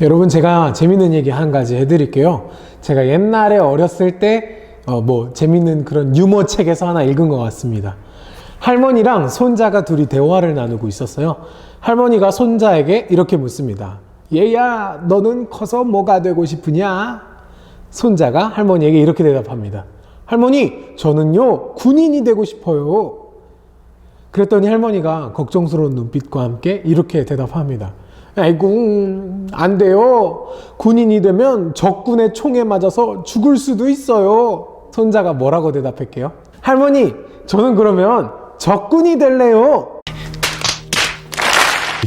여러분, 제가 재밌는 얘기 한 가지 해드릴게요. 제가 옛날에 어렸을 때 재밌는 그런 유머 책에서 하나 읽은 것 같습니다. 할머니랑 손자가 둘이 대화를 나누고 있었어요. 할머니가 손자에게 이렇게 묻습니다. 얘야, 너는 커서 뭐가 되고 싶으냐? 손자가 할머니에게 이렇게 대답합니다. 할머니, 저는요, 군인이 되고 싶어요. 그랬더니 할머니가 걱정스러운 눈빛과 함께 이렇게 대답합니다. 아이고, 안 돼요. 군인이 되면 적군의 총에 맞아서 죽을 수도 있어요. 손자가 뭐라고 대답할게요? 할머니, 저는 그러면 적군이 될래요.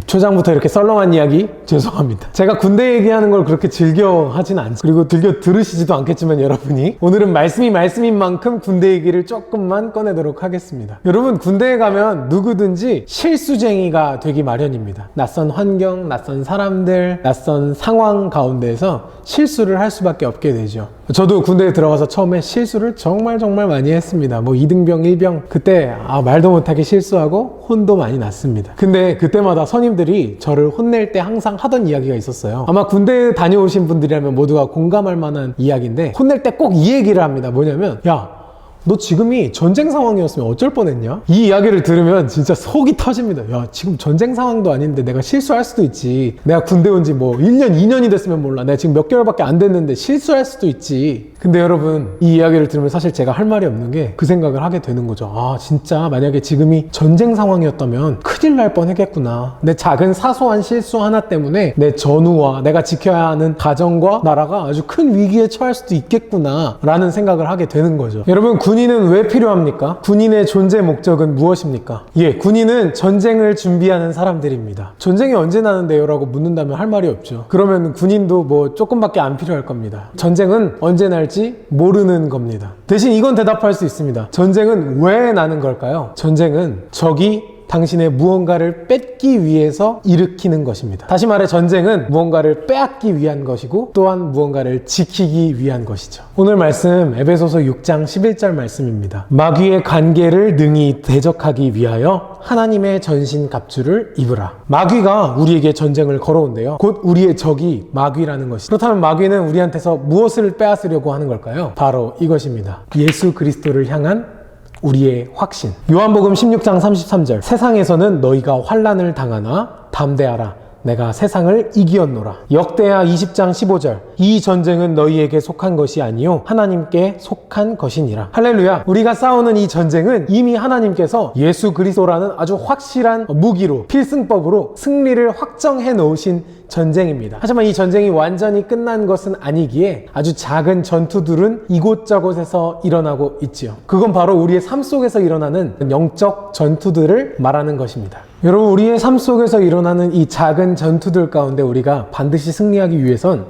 초장부터 이렇게 썰렁한 이야기 죄송합니다. 제가 군대 얘기하는 걸 그렇게 즐겨 하진 않죠. 그리고 즐겨 들으시지도 않겠지만 여러분이 오늘은 말씀이 말씀인 만큼 군대 얘기를 조금만 꺼내도록 하겠습니다. 여러분, 군대에 가면 누구든지 실수쟁이가 되기 마련입니다. 낯선 환경, 낯선 사람들, 낯선 상황 가운데에서 실수를 할 수밖에 없게 되죠. 저도 군대에 들어가서 처음에 실수를 정말 많이 했습니다. 2등병, 1병 그때 말도 못하게 실수하고 혼도 많이 났습니다. 근데 그때마다 선임들이 저를 혼낼 때 항상 하던 이야기가 있었어요. 아마 군대 다녀오신 분들이라면 모두가 공감할 만한 이야기인데, 혼낼 때 꼭 이 얘기를 합니다. 뭐냐면, 야, 너 지금이 전쟁 상황이었으면 어쩔 뻔했냐? 이 이야기를 들으면 진짜 속이 터집니다. 야, 지금 전쟁 상황도 아닌데 내가 실수할 수도 있지. 내가 군대 온 지 1년, 2년이 됐으면 몰라. 내가 지금 몇 개월밖에 안 됐는데 실수할 수도 있지. 근데 여러분, 이 이야기를 들으면 사실 제가 할 말이 없는 게 그 생각을 하게 되는 거죠. 진짜 만약에 지금이 전쟁 상황이었다면 큰일 날 뻔했겠구나. 내 작은 사소한 실수 하나 때문에 내 전우와 내가 지켜야 하는 가정과 나라가 아주 큰 위기에 처할 수도 있겠구나 라는 생각을 하게 되는 거죠. 여러분, 군인은 왜 필요합니까? 군인의 존재 목적은 무엇입니까? 군인은 전쟁을 준비하는 사람들입니다. 전쟁이 언제 나는데요? 라고 묻는다면 할 말이 없죠. 그러면 군인도 조금밖에 안 필요할 겁니다. 전쟁은 언제 날지 모르는 겁니다. 대신 이건 대답할 수 있습니다. 전쟁은 왜 나는 걸까요? 전쟁은 적이 당신의 무언가를 뺏기 위해서 일으키는 것입니다. 다시 말해, 전쟁은 무언가를 빼앗기 위한 것이고 또한 무언가를 지키기 위한 것이죠. 오늘 말씀 에베소서 6장 11절 말씀입니다. 마귀의 관계를 능히 대적하기 위하여 하나님의 전신 갑주를 입으라. 마귀가 우리에게 전쟁을 걸어온대요. 곧 우리의 적이 마귀라는 것이죠. 그렇다면 마귀는 우리한테서 무엇을 빼앗으려고 하는 걸까요? 바로 이것입니다. 예수 그리스도를 향한 우리의 확신. 요한복음 16장 33절. 세상에서는 너희가 환난을 당하나 담대하라. 내가 세상을 이기었노라. 역대하 20장 15절. 이 전쟁은 너희에게 속한 것이 아니요 하나님께 속한 것이니라. 할렐루야. 우리가 싸우는 이 전쟁은 이미 하나님께서 예수 그리스도라는 아주 확실한 무기로, 필승법으로 승리를 확정해 놓으신 전쟁입니다. 하지만 이 전쟁이 완전히 끝난 것은 아니기에 아주 작은 전투들은 이곳저곳에서 일어나고 있지요. 그건 바로 우리의 삶 속에서 일어나는 영적 전투들을 말하는 것입니다. 여러분, 우리의 삶 속에서 일어나는 이 작은 전투들 가운데 우리가 반드시 승리하기 위해선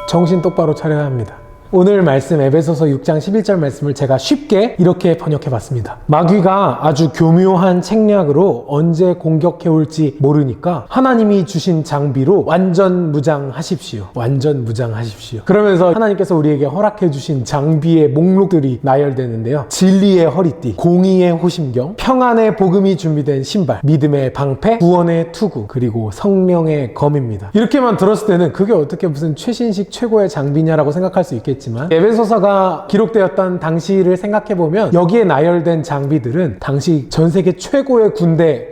정신 똑바로 차려야 합니다. 오늘 말씀 에베소서 6장 11절 말씀을 제가 쉽게 이렇게 번역해 봤습니다. 마귀가 아주 교묘한 책략으로 언제 공격해 올지 모르니까 하나님이 주신 장비로 완전 무장하십시오. 완전 무장하십시오. 그러면서 하나님께서 우리에게 허락해 주신 장비의 목록들이 나열되는데요. 진리의 허리띠, 공의의 호심경, 평안의 복음이 준비된 신발, 믿음의 방패, 구원의 투구, 그리고 성령의 검입니다. 이렇게만 들었을 때는 그게 어떻게 무슨 최신식 최고의 장비냐라고 생각할 수 있겠지만, 에베소서가 기록되었던 당시를 생각해보면 여기에 나열된 장비들은 당시 전 세계 최고의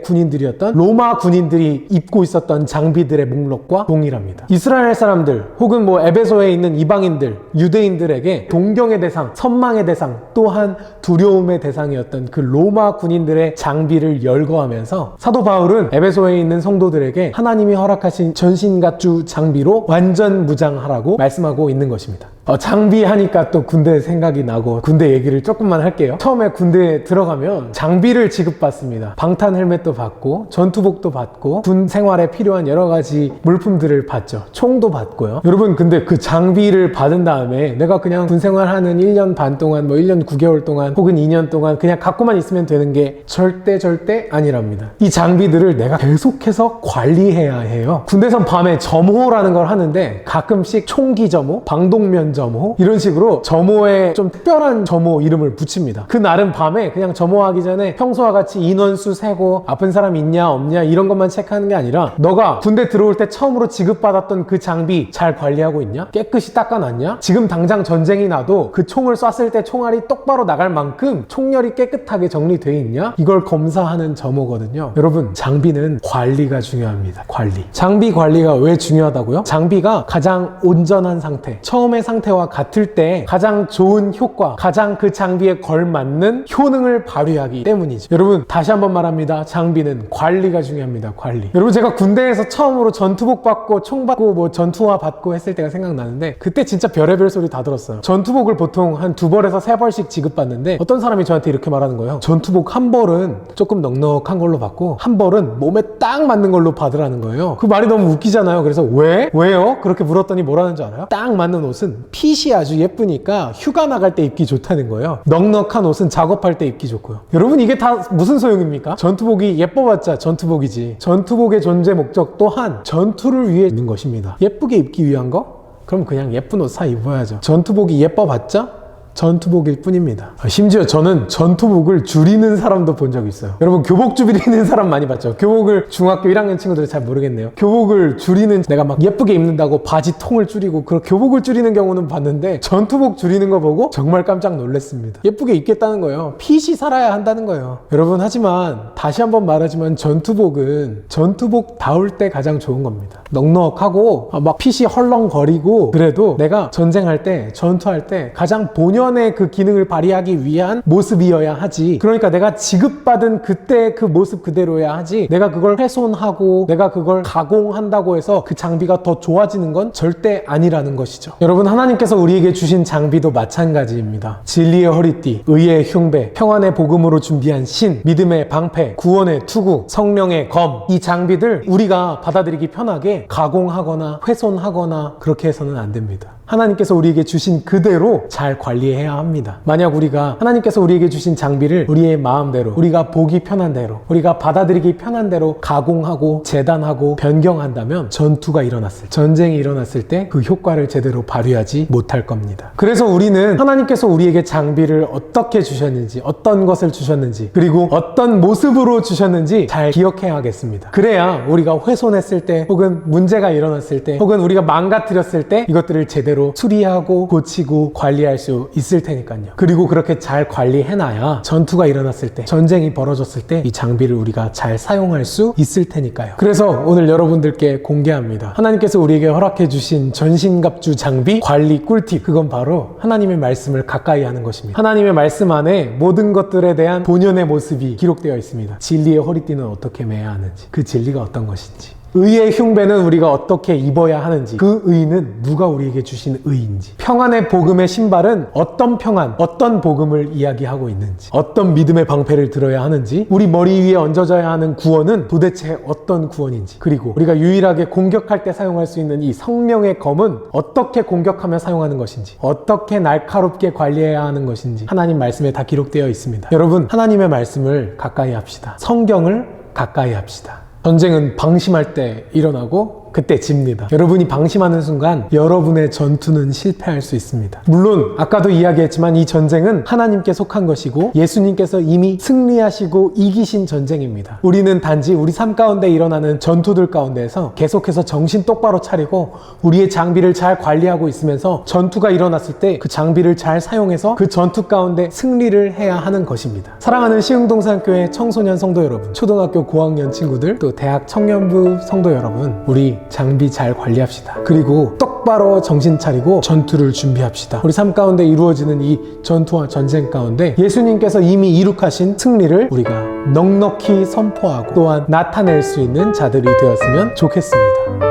군인들이었던 로마 군인들이 입고 있었던 장비들의 목록과 동일합니다. 이스라엘 사람들 혹은 에베소에 있는 이방인들, 유대인들에게 동경의 대상, 선망의 대상, 또한 두려움의 대상이었던 그 로마 군인들의 장비를 열거하면서 사도 바울은 에베소에 있는 성도들에게 하나님이 허락하신 전신갑주 장비로 완전 무장하라고 말씀하고 있는 것입니다. 장비 하니까 또 군대 생각이 나고 군대 얘기를 조금만 할게요. 처음에 군대에 들어가면 장비를 지급받습니다. 방탄 헬멧도 받고 전투복도 받고 군 생활에 필요한 여러 가지 물품들을 받죠. 총도 받고요. 여러분, 근데 그 장비를 받은 다음에 내가 그냥 군 생활하는 1년 반 동안 1년 9개월 동안 혹은 2년 동안 그냥 갖고만 있으면 되는 게 절대 아니랍니다. 이 장비들을 내가 계속해서 관리해야 해요. 군대선 밤에 점호라는 걸 하는데 가끔씩 총기 점호, 방독면 점호 이런 식으로 점호에 좀 특별한 점호 이름을 붙입니다. 그 날은 밤에 그냥 점호하기 전에 평소와 같이 인원수 세고 아픈 사람 있냐 없냐 이런 것만 체크하는 게 아니라 너가 군대 들어올 때 처음으로 지급받았던 그 장비 잘 관리하고 있냐? 깨끗이 닦아놨냐? 지금 당장 전쟁이 나도 그 총을 쐈을 때 총알이 똑바로 나갈 만큼 총열이 깨끗하게 정리되어 있냐? 이걸 검사하는 점호거든요. 여러분, 장비는 관리가 중요합니다. 관리. 장비 관리가 왜 중요하다고요? 장비가 가장 온전한 상태, 처음의 상태와 같을 때 가장 좋은 효과, 가장 그 장비에 걸맞는 효능을 발휘하기 때문이죠. 여러분, 다시 한번 말합니다. 장비는 관리가 중요합니다. 관리. 여러분, 제가 군대에서 처음으로 전투복 받고 총 받고 뭐 전투화 받고 했을 때가 생각나는데 그때 진짜 별의별 소리 다 들었어요. 전투복을 보통 한 2벌에서 3벌씩 지급받는데 어떤 사람이 저한테 이렇게 말하는 거예요. 전투복 한 벌은 조금 넉넉한 걸로 받고 한 벌은 몸에 딱 맞는 걸로 받으라는 거예요. 그 말이 너무 웃기잖아요. 그래서 왜요? 그렇게 물었더니 뭐라는 줄 알아요? 딱 맞는 옷은 핏이 아주 예쁘니까 휴가 나갈 때 입기 좋다는 거예요. 넉넉한 옷은 작업할 때 입기 좋고요. 여러분, 이게 다 무슨 소용입니까? 전투복이 예뻐봤자 전투복이지. 전투복의 존재 목적 또한 전투를 위해 있는 것입니다. 예쁘게 입기 위한 거? 그럼 그냥 예쁜 옷 사 입어야죠. 전투복이 예뻐봤자 전투복일 뿐입니다. 심지어 저는 전투복을 줄이는 사람도 본 적이 있어요. 여러분, 교복 줄이는 사람 많이 봤죠? 교복을 중학교 1학년 친구들은 잘 모르겠네요. 교복을 줄이는, 내가 막 예쁘게 입는다고 바지 통을 줄이고 그런 교복을 줄이는 경우는 봤는데 전투복 줄이는 거 보고 정말 깜짝 놀랐습니다. 예쁘게 입겠다는 거예요. 핏이 살아야 한다는 거예요. 여러분, 하지만 다시 한번 말하지만 전투복은 전투복다울 때 가장 좋은 겁니다. 넉넉하고 막 핏이 헐렁거리고 그래도 내가 전쟁할 때, 전투할 때 가장 본연의 그 기능을 발휘하기 위한 모습이어야 하지. 그러니까 내가 지급받은 그때 그 모습 그대로여야 하지. 내가 그걸 훼손하고 내가 그걸 가공한다고 해서 그 장비가 더 좋아지는 건 절대 아니라는 것이죠. 여러분, 하나님께서 우리에게 주신 장비도 마찬가지입니다. 진리의 허리띠, 의의 흉배, 평안의 복음으로 준비한 신, 믿음의 방패, 구원의 투구, 성령의 검, 이 장비들 우리가 받아들이기 편하게 가공하거나 훼손하거나 그렇게 해서는 안 됩니다. 하나님께서 우리에게 주신 그대로 잘 관리해야 합니다. 만약 우리가 하나님께서 우리에게 주신 장비를 우리의 마음대로, 우리가 보기 편한 대로, 우리가 받아들이기 편한 대로 가공하고 재단하고 변경한다면 전투가 일어났을 때, 전쟁이 일어났을 때 그 효과를 제대로 발휘하지 못할 겁니다. 그래서 우리는 하나님께서 우리에게 장비를 어떻게 주셨는지, 어떤 것을 주셨는지, 그리고 어떤 모습으로 주셨는지 잘 기억해야겠습니다. 그래야 우리가 훼손했을 때, 혹은 문제가 일어났을 때, 혹은 우리가 망가뜨렸을 때 이것들을 제대로 수리하고 고치고 관리할 수 있을 테니까요. 그리고 그렇게 잘 관리해놔야 전투가 일어났을 때, 전쟁이 벌어졌을 때 이 장비를 우리가 잘 사용할 수 있을 테니까요. 그래서 오늘 여러분들께 공개합니다. 하나님께서 우리에게 허락해 주신 전신갑주 장비 관리 꿀팁, 그건 바로 하나님의 말씀을 가까이 하는 것입니다. 하나님의 말씀 안에 모든 것들에 대한 본연의 모습이 기록되어 있습니다. 진리의 허리띠는 어떻게 매야 하는지, 그 진리가 어떤 것인지, 의의 흉배는 우리가 어떻게 입어야 하는지, 그 의는 누가 우리에게 주신 의인지, 평안의 복음의 신발은 어떤 평안, 어떤 복음을 이야기하고 있는지, 어떤 믿음의 방패를 들어야 하는지, 우리 머리 위에 얹어져야 하는 구원은 도대체 어떤 구원인지, 그리고 우리가 유일하게 공격할 때 사용할 수 있는 이 성령의 검은 어떻게 공격하며 사용하는 것인지, 어떻게 날카롭게 관리해야 하는 것인지 하나님 말씀에 다 기록되어 있습니다. 여러분, 하나님의 말씀을 가까이 합시다. 성경을 가까이 합시다. 전쟁은 방심할 때 일어나고 그때 집니다. 여러분이 방심하는 순간 여러분의 전투는 실패할 수 있습니다. 물론 아까도 이야기했지만 이 전쟁은 하나님께 속한 것이고 예수님께서 이미 승리하시고 이기신 전쟁입니다. 우리는 단지 우리 삶 가운데 일어나는 전투들 가운데에서 계속해서 정신 똑바로 차리고 우리의 장비를 잘 관리하고 있으면서 전투가 일어났을 때 그 장비를 잘 사용해서 그 전투 가운데 승리를 해야 하는 것입니다. 사랑하는 시흥동산교회 청소년 성도 여러분, 초등학교 고학년 친구들, 또 대학 청년부 성도 여러분, 우리 장비 잘 관리합시다. 그리고 똑바로 정신 차리고 전투를 준비합시다. 우리 삶 가운데 이루어지는 이 전투와 전쟁 가운데 예수님께서 이미 이룩하신 승리를 우리가 넉넉히 선포하고 또한 나타낼 수 있는 자들이 되었으면 좋겠습니다.